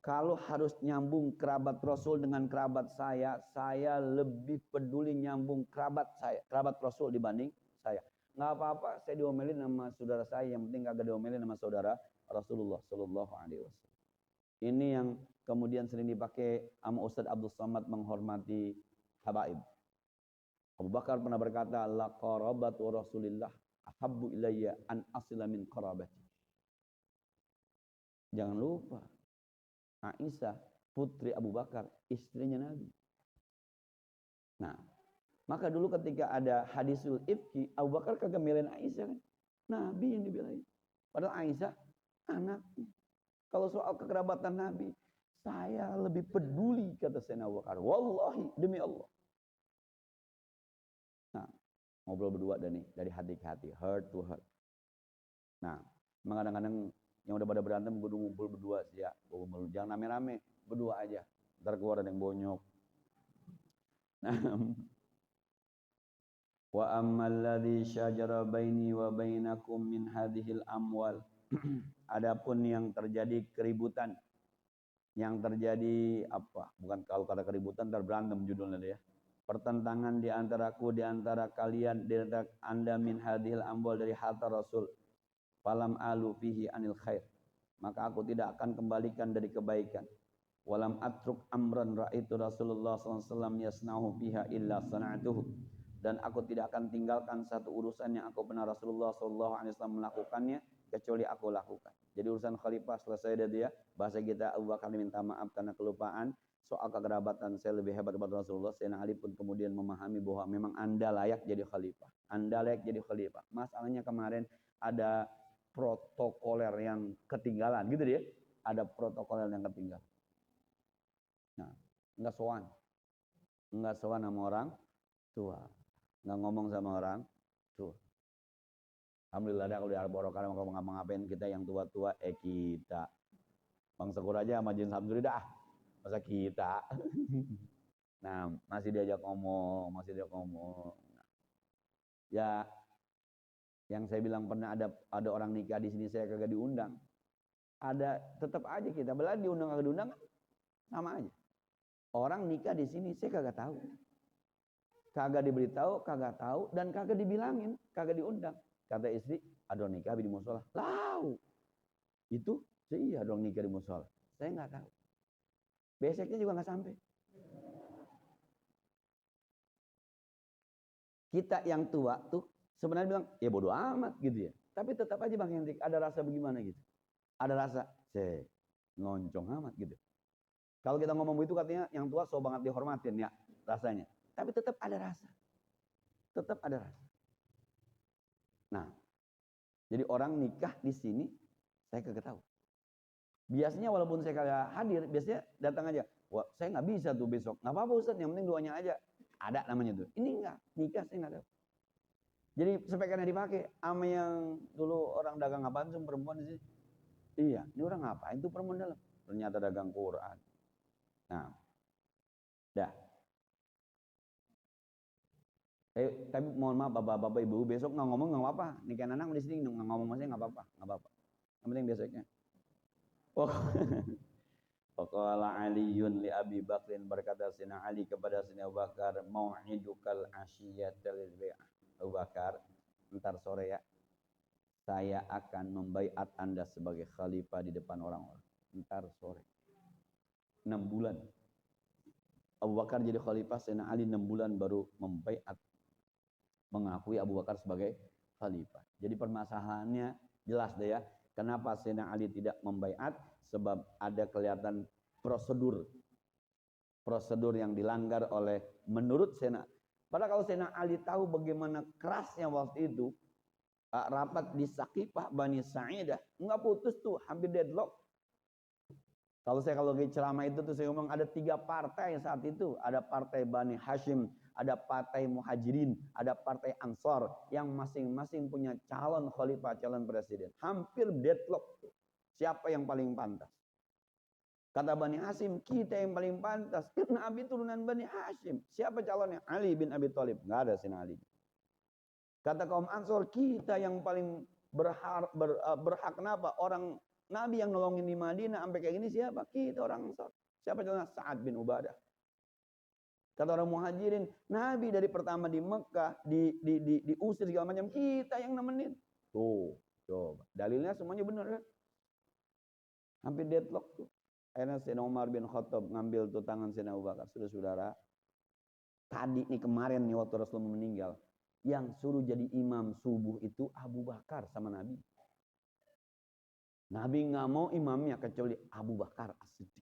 Kalau harus nyambung kerabat Rasul dengan kerabat saya lebih peduli nyambung kerabat Rasul dibanding saya. Nggak apa-apa saya diomelin sama saudara saya, yang penting kagak diomelin sama saudara Rasulullah Shallallahu Alaihi Wasallam. Ini yang kemudian sering dipakai sama Ustadz Abdul Somad menghormati habaib. Abu Bakar pernah berkata, la qarabatu Rasulillah ahabbu ilayya an asila min qarabati. Jangan lupa, Aisyah, putri Abu Bakar, istrinya Nabi. Nah, maka dulu ketika ada hadisul ifki, Abu Bakar kagak milih Aisyah kan? Nabi yang dibelain. Padahal Aisyah anaknya. Kalau soal kekerabatan Nabi, saya lebih peduli, kata Sayyidina Abu Bakar. Wallahi, demi Allah. Nah, ngobrol berdua dari hati ke hati, heart to heart. Nah, memang kadang-kadang yang udah pada berantem gue ngumpul berdua sih ya, jangan rame-rame, berdua aja, ntar keluar ada yang bonyok. Nah, wa ammal ladzi syajara baini wa bainakum min hadhil amwal. Adapun yang terjadi keributan, yang terjadi apa? Bukan, kalau kata keributan ntar berantem judulnya ya. Pertentangan di antaraku, di antara kalian, di antara anda min hadhil amwal, dari harta Rasul. Falam alu fihi anil khair, maka aku tidak akan kembalikan dari kebaikan. Walam atruk amran ra'aitu Rasulullah SAW yasnahu fiha illa sana'atuhu, dan aku tidak akan tinggalkan satu urusan yang aku pernah Rasulullah SAW melakukannya kecuali aku lakukan. Jadi urusan khalifah selesai dari dia. Bahasa kita, Abu Bakar minta maaf karena kelupaan. Soal kekerabatan saya lebih hebat daripada Rasulullah. Sayyidina Ali pun kemudian memahami bahwa memang anda layak jadi khalifah. Anda layak jadi khalifah. Masalahnya kemarin ada protokoler yang ketinggalan, gitu dia. Ada protokoler yang ketinggalan. Nah, enggak sowan sama orang tua, enggak ngomong sama orang tua. Alhamdulillah ada kalau di Al-Barokah mau ngapa-ngapain kita yang tua-tua, kita Bang Sekur aja sama Jin Samsuri dah, masa kita. Nah, masih diajak ngomong. Nah, ya, yang saya bilang pernah ada orang nikah di sini saya kagak diundang. Ada, tetap aja kita belah diundang kagak diundang sama aja. Orang nikah di sini saya kagak tahu. Kagak diberitahu, kagak tahu, dan kagak dibilangin, kagak diundang. Kata istri, ada nikah di musola. Tahu. Itu iya dong nikah di musola. Saya nggak tahu. Besoknya juga nggak sampai. Kita yang tua tuh sebenarnya bilang, ya bodo amat gitu ya. Tapi tetap aja Bang Hendrik ada rasa bagaimana gitu. Ada rasa, saya ngoncong amat gitu. Kalau kita ngomong begitu katanya yang tua so banget dihormatin ya rasanya. Tapi tetap ada rasa. Tetap ada rasa. Nah, jadi orang nikah di sini saya kagak tahu. Biasanya walaupun saya kagak hadir, biasanya datang aja. Wah, saya nggak bisa tuh besok. Nggak apa-apa Ustaz, yang penting doanya aja. Ada namanya tuh. Ini enggak, nikah saya nggak tahu. Jadi sepekannya dipakai sama yang dulu orang dagang apaan tuh perempuan di sini. Iya, ini orang ngapain tuh perempuan dalam? Ternyata dagang Quran. Nah, dah. Tapi mohon maaf bapak-bapak ibu, besok nggak ngomong nggak apa-apa. Nikahin anak di sini nggak ngomong masih nggak apa-apa, nggak apa-apa. Yang penting besoknya. Oh, Faqala Aliun li Abi Bakrin, berkata Sina Ali kepada Sina Abu Bakar, mau'idukal asyiyatal bai'ah. Abu Bakar, ntar sore ya, saya akan membaiat anda sebagai khalifah di depan orang-orang. Ntar sore. 6 bulan. Abu Bakar jadi khalifah, Sina Ali 6 bulan baru membaiat, mengakui Abu Bakar sebagai khalifah. Jadi permasalahannya jelas deh ya. Kenapa Sayyidina Ali tidak membaiat? Sebab ada kelihatan prosedur yang dilanggar oleh menurut Sayyidina. Padahal kalau Sayyidina Ali tahu bagaimana kerasnya waktu itu, rapat di Saqifah Bani Sa'idah, enggak putus tuh, hampir deadlock. Kalau lagi ceramah itu tuh saya ngomong ada 3 partai saat itu, ada partai Bani Hashim, ada partai Muhajirin, ada partai Ansar yang masing-masing punya calon khalifah, calon presiden. Hampir deadlock. Siapa yang paling pantas? Kata Bani Hashim, kita yang paling pantas. Karena Abi turunan Bani Hashim. Siapa calonnya? Ali bin Abi Thalib. Enggak ada Sina Ali. Kata kaum Ansar, kita yang paling berhak kenapa? Orang Nabi yang nolongin di Madinah sampai kayak gini siapa? Kita orang Ansar. Siapa contohnya? Sa'ad bin Ubadah. Kata orang Muhajirin, Nabi dari pertama di Mekah diusir segala macam, kita yang nemenin. Tuh, coba. Dalilnya semuanya benar kan? Hampir deadlock tuh. Akhirnya Sayyidina Umar bin Khattab ngambil tuh tangan Sayyidina Abu Bakar. Saudara-saudara, tadi nih kemarin nih waktu Rasulullah meninggal, yang suruh jadi imam subuh itu Abu Bakar sama Nabi. Nabi nggak mau imamnya kecuali Abu Bakar As-Siddiq.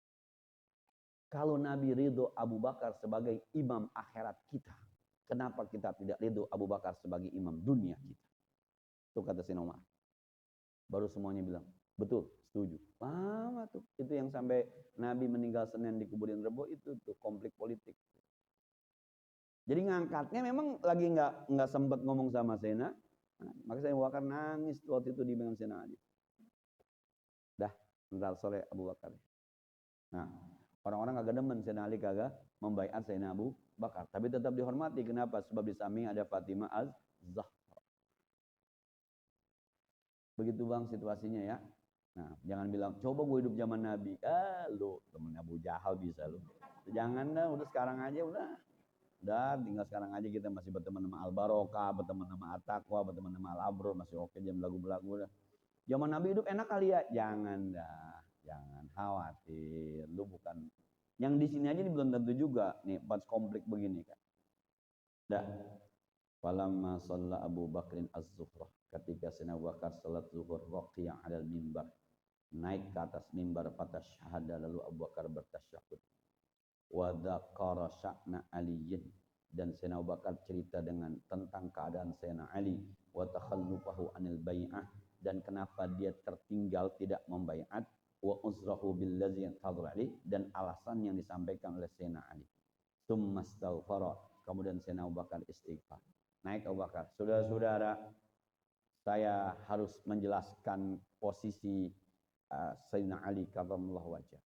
Kalau Nabi ridho Abu Bakar sebagai imam akhirat kita, kenapa kita tidak ridho Abu Bakar sebagai imam dunia kita? Itu kata Sayyidina Umar. Baru semuanya bilang, betul, setuju. Lama tuh. Itu yang sampai Nabi meninggal Senin dikuburin Rebo itu tuh konflik politik. Jadi ngangkatnya memang lagi nggak sempat ngomong sama Sayyidina. Maka saya Abu Bakar nangis waktu itu di dengan Sayyidina Ali. Dah, bentar sore Abu Bakar. Nah, orang-orang kagak demen Sayyidina Ali kagak membaiat Sayyidina Abu Bakar. Tapi tetap dihormati. Kenapa? Sebab di samping ada Fatimah Az-Zahra. Begitu bang situasinya ya. Nah, jangan bilang, coba gue hidup zaman Nabi. Lu temen Abu Jahal bisa lu. Jangan dah, udah sekarang aja udah. Udah, tinggal sekarang aja kita masih berteman sama Al-Barokah, berteman sama At-Taqwa, berteman sama Al-Abror, masih oke jam lagu-lagu udah. Zaman Nabi hidup enak kali ya? Jangan dah, jangan khawatir. Lu bukan, yang di sini aja ini belum tentu juga. Nih, pas konflik begini kan. Dah. Falamma shalla Abu Bakrin az-zuhrah. Ketika Sayyidina Abu Bakar salat zuhur, raqiya 'alal mimbar. Naik ke atas mimbar fatasyahada, lalu Abu Bakar bertasyahud. Wa dzakara sya'na Aliyin, dan Sayyidina Abu Bakar cerita tentang keadaan Sayyidina Ali, wa takhallufahu 'anil bai'ah, dan kenapa dia tertinggal tidak membaiat, wa uzrahu billazi tadra ali, dan alasan yang disampaikan oleh Sayyidina Ali. Tsumma astaghfara, kemudian Sayyidina Abu Bakar istighfar. Naik Abu Bakar. Saudara-saudara, saya harus menjelaskan posisi Sayyidina Ali karramallahu wajhah.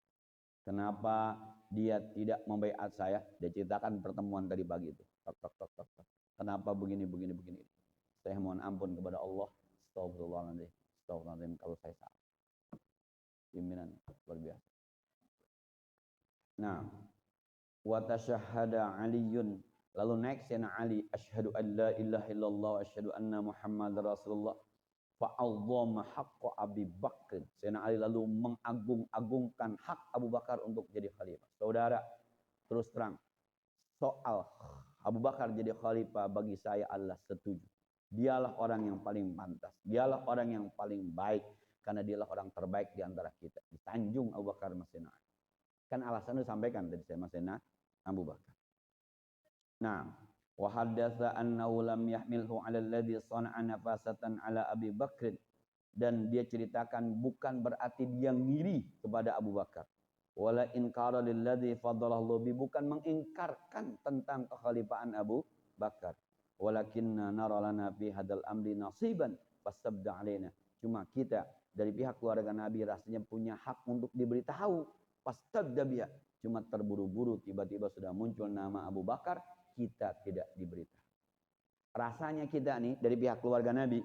Kenapa dia tidak membaiat saya? Dia ceritakan pertemuan tadi pagi itu. Kenapa begini. Saya mohon ampun kepada Allah. Astagfirullahaladzim kalau saya salah. Pimpinan luar biasa. Nah, wa tasyahhada Aliyun, lalu naik Sayyidina Ali, asyhadu an la ilaha illallah wa asyhadu anna Muhammadar Rasulullah. Fa'azzama haqqa Abi Bakr. Sayyidina Ali lalu mengagung-agungkan hak Abu Bakar untuk jadi khalifah. Saudara, terus terang, soal Abu Bakar jadi khalifah bagi saya adalah setuju. Dialah orang yang paling pantas. Dialah orang yang paling baik. Karena dialah orang terbaik di antara kita. Disanjung Abu Bakar sama Sayyidina Ali. Kan alasannya disampaikan tadi saya sama Sayyidina Abu Bakar. Nah, wa haddatsa annahu lam yahmilhu 'ala alladhi sana'a nafasatan 'ala Abi Bakr, dan dia ceritakan bukan berarti dia ngiri kepada Abu Bakar. Wala inkara lilladzi faddalahu bi, bukan mengingkarkan tentang kekhalifahan Abu Bakar. Walakinna nara lana fi hadzal amri nasiban fastabda alaina. Cuma kita dari pihak keluarga Nabi rasanya punya hak untuk diberitahu. Fastabda biha. Cuma terburu-buru tiba-tiba sudah muncul nama Abu Bakar, kita tidak diberitahu. Rasanya kita nih dari pihak keluarga Nabi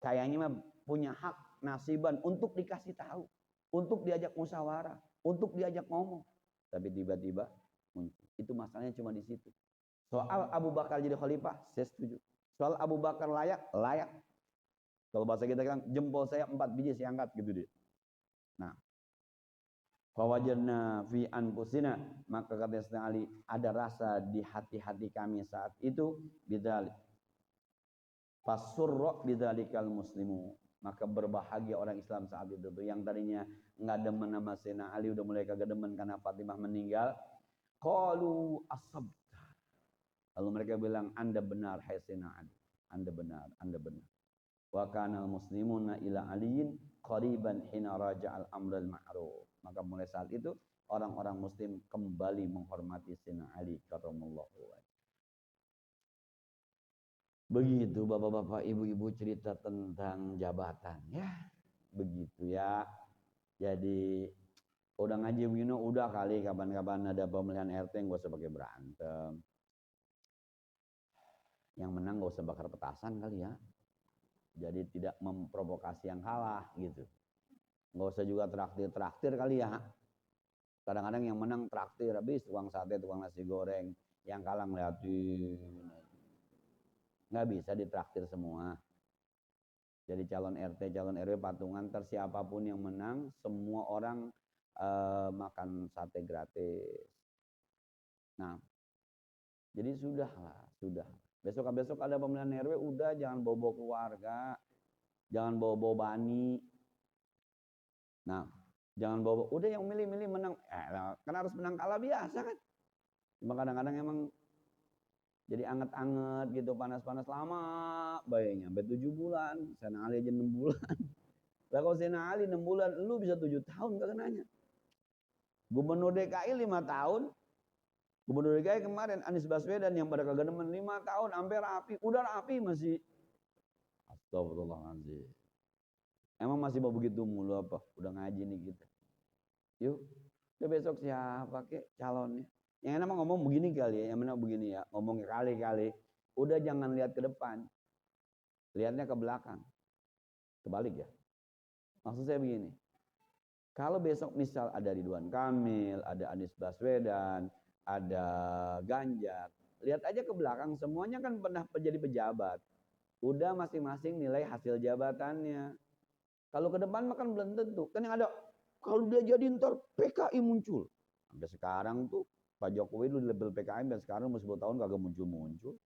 kayaknya mah punya hak nasiban untuk dikasih tahu, untuk diajak musyawarah, untuk diajak ngomong. Tapi tiba-tiba muncul. Itu masalahnya cuma di situ. Soal Abu Bakar jadi khalifah, saya setuju. Soal Abu Bakar layak, layak. Kalau bahasa kita kan jempol saya 4 biji saya angkat gitu dia. Nah, fawajadna fi anfusina, maka kata Sayyidina Ali, ada rasa di hati-hati kami saat itu bidzalik. Fasurra bidzalikal muslimu, maka berbahagia orang Islam saat itu. Yang tadinya enggak demen sama Sayyidina Ali udah mulai kagak demen karena Fatimah meninggal. Qalu asabta. Lalu mereka bilang, Anda benar hai Sayyidina Ali. Anda benar, Anda benar. Wa kana al-muslimuna ila aliyin qariban hina raja'al amral ma'ruf. Maka mulai saat itu orang-orang muslim kembali menghormati Sayyidina Ali karramallahu wajhah. Begitu bapak-bapak, ibu-ibu cerita tentang jabatan ya. Begitu ya. Jadi udah ngaji begini udah kali, kapan-kapan ada pemilihan RT gak usah pakai berantem. Yang menang gak usah bakar petasan kali ya. Jadi tidak memprovokasi yang kalah gitu. Nggak usah juga traktir kali ya. Kadang-kadang yang menang traktir habis tukang sate, tukang nasi goreng, yang kalah ngeliatin. Nggak bisa ditraktir semua. Jadi calon RT, calon RW patungan, siapapun yang menang, semua orang makan sate gratis. Nah, jadi sudah. Besok ada pemilihan RW, udah jangan bawa keluarga, jangan bawa bani. Nah, jangan bawa, udah yang milih-milih menang. Karena harus menang kalah biasa kan. Cuma kadang-kadang emang jadi anget-anget gitu, panas-panas lama bayangnya, sampai 7 bulan. Sena Ali aja 6 bulan. Lah kalau Sena Ali 6 bulan, lu bisa 7 tahun kagak nanya. Gubernur DKI 5 tahun. Gubernur DKI kemarin Anies Baswedan yang pada kagak demen 5 tahun, sampai rapi, udah rapi masih. Astagfirullahaladzim. Emang masih mau begitu mulu apa? Udah ngaji nih kita. Yuk, udah besok siapa kek calonnya? Yang enak ngomong begini kali ya, yang benar begini ya, ngomong kali-kali. Udah jangan lihat ke depan, lihatnya ke belakang. Kebalik ya. Maksud saya begini, kalau besok misal ada Ridwan Kamil, ada Anies Baswedan, ada Ganjar, lihat aja ke belakang, semuanya kan pernah menjadi pejabat. Udah masing-masing nilai hasil jabatannya. Kalau ke depan makan belum tentu. Kan yang ada, kalau dia jadi ntar PKI muncul. Sampai sekarang tuh Pak Jokowi dulu label PKI, dan sekarang umur 10 tahun kagak muncul-muncul.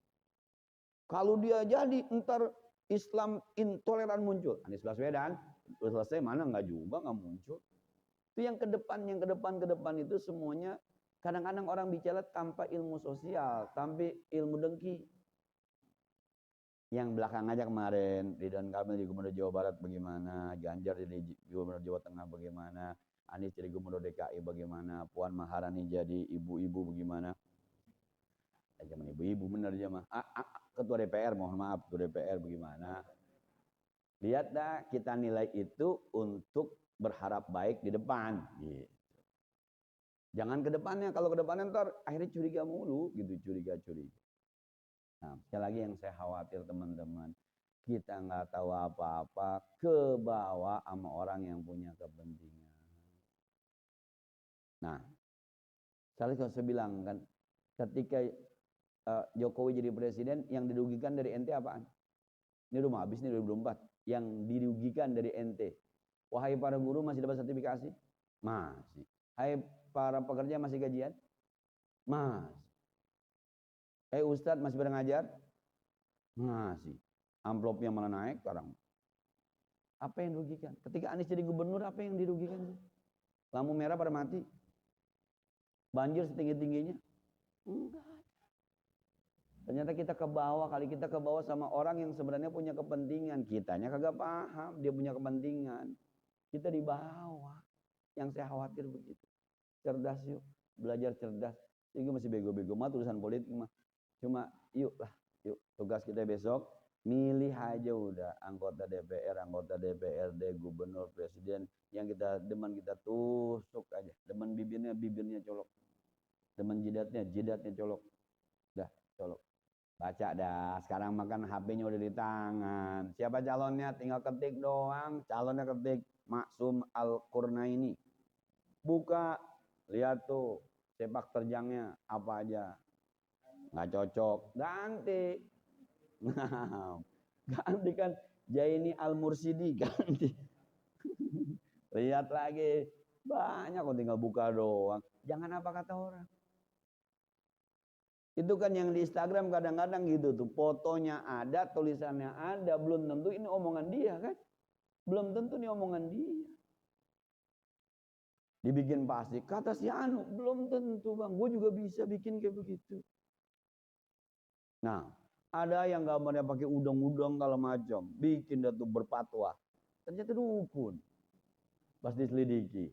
Kalau dia jadi ntar Islam intoleran muncul. Anies Baswedan udah selesai mana nggak juga, nggak muncul. Itu yang ke depan itu semuanya kadang-kadang orang bicara tanpa ilmu sosial, tanpa ilmu dengki. Yang belakang aja kemarin, Ridwan Kamil jadi Gubernur Jawa Barat bagaimana, Ganjar jadi Gubernur Jawa Tengah bagaimana, Anies jadi Gubernur DKI bagaimana, Puan Maharani jadi ibu-ibu bagaimana. Zaman ibu-ibu bener aja mah. Ketua DPR, mohon maaf, Ketua DPR bagaimana. Lihat dah, kita nilai itu untuk berharap baik di depan. Gitu. Jangan ke depannya, kalau ke depannya ntar akhirnya curiga mulu, gitu, curiga. Nah, sekali lagi yang saya khawatir teman-teman, kita nggak tahu apa-apa, ke bawah sama orang yang punya kepentingan. Nah, saya bilang kan, ketika Jokowi jadi presiden, yang dirugikan dari ente apaan? Ini udah mau habis nih 2024. Yang dirugikan dari ente, wahai para guru masih dapat sertifikasi? Masih. Hai para pekerja masih gajian? Masih. Ustadz masih pada ngajar? Masih. Amplopnya malah naik sekarang. Apa yang dirugikan? Ketika Anies jadi gubernur, apa yang dirugikan? Lampu merah pada mati. Banjir setinggi-tingginya? Enggak. Ternyata kita ke bawah, kali kita ke bawah sama orang yang sebenarnya punya kepentingan. Kitanya kagak paham, dia punya kepentingan. Kita di bawah. Yang saya khawatir begitu. Cerdas yuk, belajar cerdas. Ini masih bego-bego mah tulisan politik mah. Cuma yuk tugas kita besok milih aja udah anggota DPR, anggota DPRD, gubernur, presiden yang kita demen kita tusuk aja. Demen bibirnya colok. Demen jidatnya colok. Dah, colok. Baca dah. Sekarang makan HP-nya udah di tangan. Siapa calonnya? Tinggal ketik doang. Calonnya ketik Maksum Al-Qurnaini. Buka, lihat tuh sepak terjangnya apa aja. Nggak cocok, ganti. Nah, ganti kan Jaini Al-Mursidi, ganti. Lihat lagi, banyak kok tinggal buka doang. Jangan apa kata orang. Itu kan yang di Instagram kadang-kadang gitu tuh, fotonya ada, tulisannya ada, belum tentu ini omongan dia kan. Belum tentu ini omongan dia. Dibikin pasti, kata si Anu, belum tentu bang, gue juga bisa bikin kayak begitu. Nah, ada yang gambarnya pakai udang-udang kalau macam, bikin dia tuh berpatwa. Ternyata dukun. Pas diselidiki.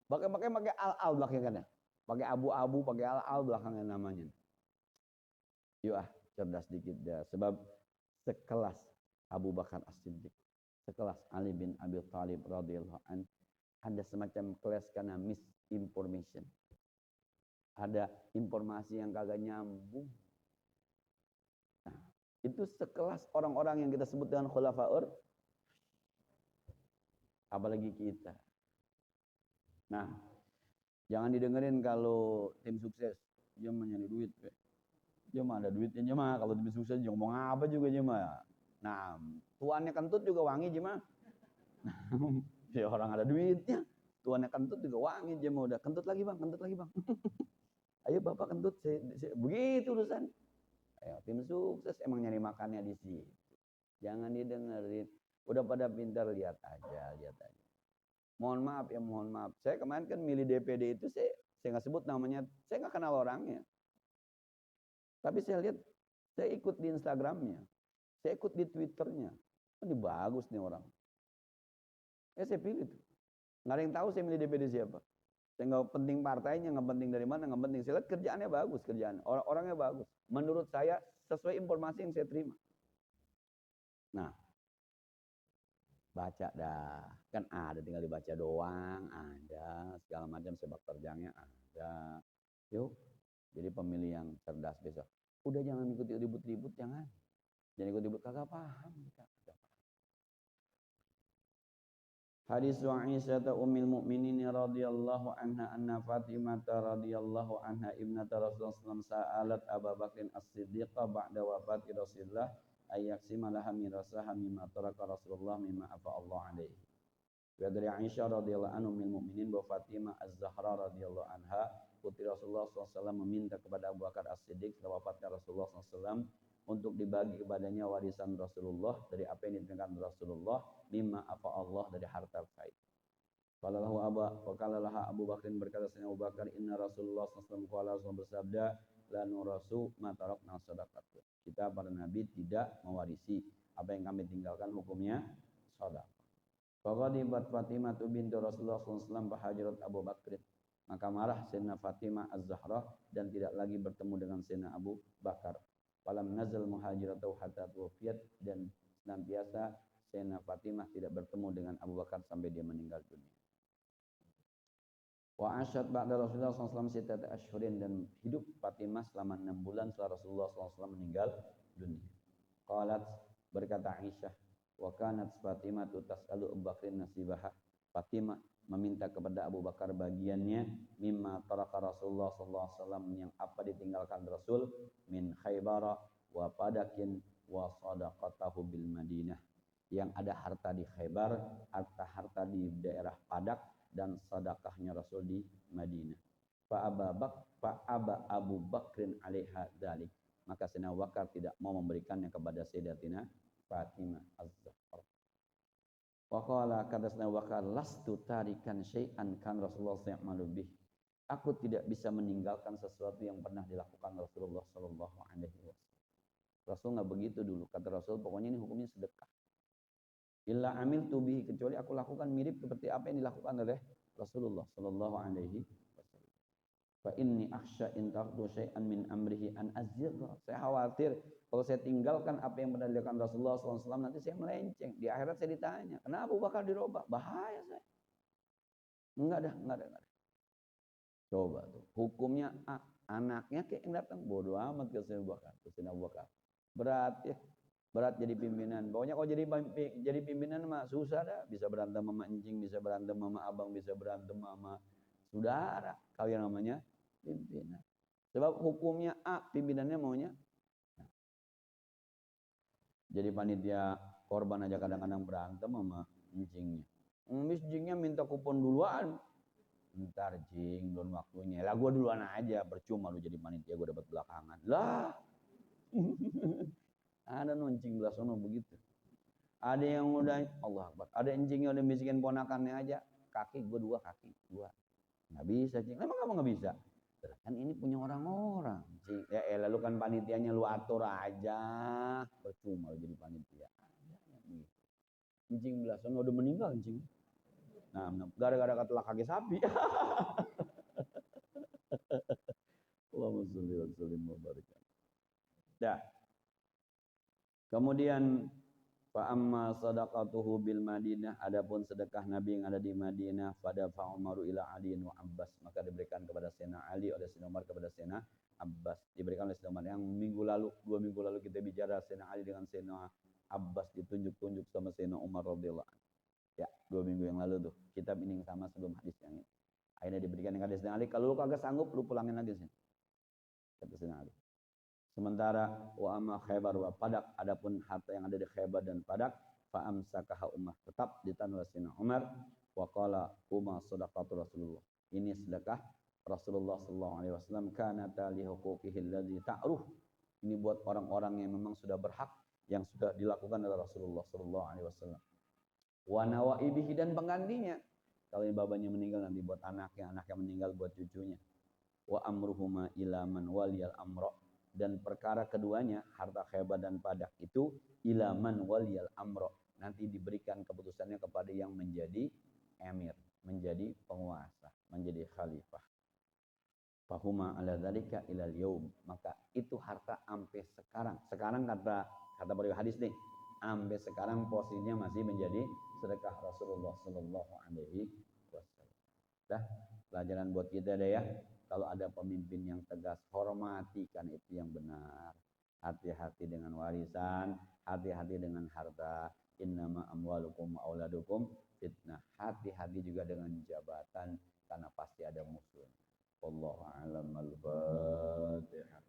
Pakai al-al belakangnya. Pakai abu-abu, pakai al-al belakangnya namanya. Yuk cerdas dikit dah. Sebab sekelas Abu Bakar As-Siddiq, sekelas Ali bin Abi Thalib radhiyallahu anhu, ada semacam kelas karena misinformation. Ada informasi yang kagak nyambung. Nah, itu sekelas orang-orang yang kita sebut dengan khulafaur apalagi kita. Nah, jangan didengerin kalau tim sukses dia mah nyari duit, dia mah ada duitnya dia mah, kalau tim sukses dia ngomong apa juga dia mah. Nah, tuannya kentut juga wangi dia mah. Ya orang ada duitnya, tuannya kentut juga wangi dia mah, udah kentut lagi bang. Ayo bapak kentut, begitu urusan. Ayo, tim sukses emang nyari makannya di sini. Jangan didengerin. Udah pada pintar, lihat aja. Mohon maaf. Saya kemarin kan milih DPD itu saya nggak sebut namanya, saya nggak kenal orangnya. Tapi saya lihat, saya ikut di Instagramnya, saya ikut di Twitternya. Ini bagus nih orang. Saya pilih tuh. Nggak ada yang tahu saya milih DPD siapa. Saya nggak penting partainya, nggak penting dari mana, nggak penting. Saya lihat kerjaannya bagus, orangnya bagus. Menurut saya sesuai informasi yang saya terima. Nah, baca dah, kan ada, tinggal dibaca doang, ada segala macam sepak terjangnya ada. Yuk, jadi pemilih yang cerdas besok. Udah jangan ikuti ribut-ribut, jangan ikut ribut, kagak paham. Hadis Aisyah ummul mukminin radhiyallahu anha anna Fatimah radhiyallahu anha ibnata Rasulullah sallallahu alaihi wasallam sa'alat Abu Bakr as-Siddiq ba'da wafati Rasulullah ayaksima laha mirasaha mimma taraka Rasulullah mimma afa Allah alaihi. Wa dari Aisyah radhiyallahu anha ummul mukminin bahwa Fatimah az-Zahra radhiyallahu anha putri Rasulullah sallallahu alaihi wasallam meminta kepada Abu Bakar as-Siddiq setelah wafatnya Rasulullah sallallahu alaihi wasallam untuk dibagi kepadanya warisan Rasulullah dari apa yang ditinggalkan Rasulullah mimma afa Allah dari harta kaya. Faqalaha Abu Bakar berkata sayyidina Abu Bakar inna Rasulullah sallallahu alaihi wasallam bersabda la nurasu ma tarakna sadaqat. Kita para nabi tidak mewarisi apa yang kami tinggalkan, hukumnya sedekah. Faqadibat Fatimah bintu Rasulullah sallallahu alaihi wasallam bahajirat Abu Bakar. Maka marah Sayyidina Fatimah Az-Zahra dan tidak lagi bertemu dengan Sayyidina Abu Bakar. Falam nazal muhajiratu hatta tuwfiyat, dan senantiasa Sayyidina Fatimah tidak bertemu dengan Abu Bakar sampai dia meninggal dunia. Wa asyad ba'da Rasulullah SAW sitata asyhurin, dan hidup Fatimah selama 6 bulan setelah Rasulullah SAW meninggal dunia. Qalat, berkata Aisyah, wa kanat Fatimah tas'alu Abu Bakrin nasibaha. Fatimah meminta kepada Abu Bakar bagiannya mimma taraka Rasulullah SAW, yang apa ditinggalkan Rasul min Khaybara wa Padakin wa sadaqatahu bil Madinah, yang ada harta di Khaybar, harta di daerah Padak, dan sedekahnya Rasul di Madinah. Fa'aba Abu Bakrin alaiha dzalik, maka Sayyidina Abu Bakar tidak mau memberikannya kepada Sayyidatina Fatimah Az-Zahra. Wa qala, kata Sayyidina Abu Bakar, lastu tarikan syai'an kan Rasulullah ya'malu bih. Aku tidak bisa meninggalkan sesuatu yang pernah dilakukan Rasulullah sallallahu alaihi wasallam. Rasul enggak begitu dulu. Kata Rasul, pokoknya ini hukumnya sedekah. Illa amil tubihi, kecuali aku lakukan mirip seperti apa yang dilakukan oleh Rasulullah sallallahu alaihi wasallam. Fa inni akhsha in taqdu syai'an min amrihi an azigha. Saya khawatir kalau saya tinggalkan apa yang pernah dilakukan Rasulullah sallallahu alaihi wasallam, nanti saya melenceng. Di akhirat saya ditanya, kenapa Abu Bakar dirubah? Bahaya saya. Enggak ada. Coba tuh, hukumnya anaknya kayak yang datang, bodoh amat ke Sayyidina Abu Bakar. Berat ya. Berat jadi pimpinan. Pokoknya kalau jadi pimpinan mah susah dah. Bisa berantem sama encing, bisa berantem sama abang, bisa berantem sama saudara. Kalau yang namanya pimpinan. Sebab hukumnya pimpinannya maunya. Jadi panitia korban aja kadang-kadang berantem sama encingnya. Encingnya minta kupon duluan. Ntar jing, belum waktunya. Lah gua duluan aja, percuma lu jadi panitia, gua dapat belakangan. Lah. Ada noncing belah sono begitu. Ada yang udah Allah Akbar. Ada encingnya udah bisikin ponakannya aja. Kaki gua 2 kaki. Nggak bisa cing. Emang kamu nggak bisa? Kan ini punya orang-orang. Cing. Ya elah, lu kan panitianya, lu atur aja. Percuma lu jadi panitia. Encing belah sono udah meninggal encing. Nah, gara-gara ketelak kaki sapi. Allahumma sholli wa sallim wa barik. Dah. Kemudian fa amma sadaqatuhu bil Madinah, adapun sedekah Nabi yang ada di Madinah, pada fa Umaru ila Ali wa Abbas, maka diberikan kepada Sayyidina Ali oleh Sayyidina Umar kepada Sayyidina Abbas. Diberikan oleh Sayyidina Umar. Yang 2 minggu lalu kita bicara Sayyidina Ali dengan Sayyidina Abbas ditunjuk-tunjuk sama Sayyidina Umar radhiyallahu anhu. Ya. 2 minggu yang lalu tuh. Kitab ini yang sama sebelum hadis yang ini. Akhirnya diberikan yang hadis Ali. Kalau lu kagak sanggup, lu pulangin lagi sini. Kata Sayyidina Ali. Sementara wa amma Khaybar wa Padak, adapun harta yang ada di Khaybar dan Padak, fa amsakaha Umar, tetap ditahan oleh Sayyidina Umar. Wa qala huma shadaqatu Rasulullah. Ini sedekah Rasulullah sallallahu alaihi wasallam, kana tali huquqihi alladhi ta'ruf. Ini buat orang-orang yang memang sudah berhak, yang sudah dilakukan oleh Rasulullah sallallahu alaihi wasallam. Wa nawaibihi, dan penggantinya. Kalau ini babanya meninggal nanti buat anaknya meninggal buat cucunya. Wa amruhuma ila man waliyal amra, dan perkara keduanya harta Khaybar dan Padak itu ila man waliyal amra, nanti diberikan keputusannya kepada yang menjadi emir, menjadi penguasa, menjadi khalifah. Fahuma ala dzalika ilal yaum, maka itu harta sampai sekarang. Sekarang kata beliau hadis nih, sampai sekarang posisinya masih menjadi sedekah Rasulullah sallallahu alaihi wasallam. Dah, pelajaran buat kita deh ya. Kalau ada pemimpin yang tegas, hormati kan itu yang benar. Hati-hati dengan warisan, hati-hati dengan harta. Innama amwalukum wa auladukum fitnah. Hati-hati juga dengan jabatan, karena pasti ada musuh. Wallahu a'lam al-Fatihah.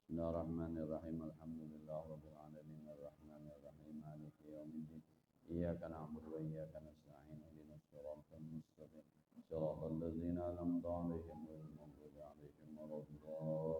Bismillahirrahmanirrahim. Alhamdulillahirabbil alamin arrahmanir rahim maliki yaumiddin. Iyyaka na'budu wa iyyaka nasta'in. Ihdinas siratal mustaqim. Shiratal ladzina an'amta 'alaihim ghairil maghdubi 'alaihim waladdallin.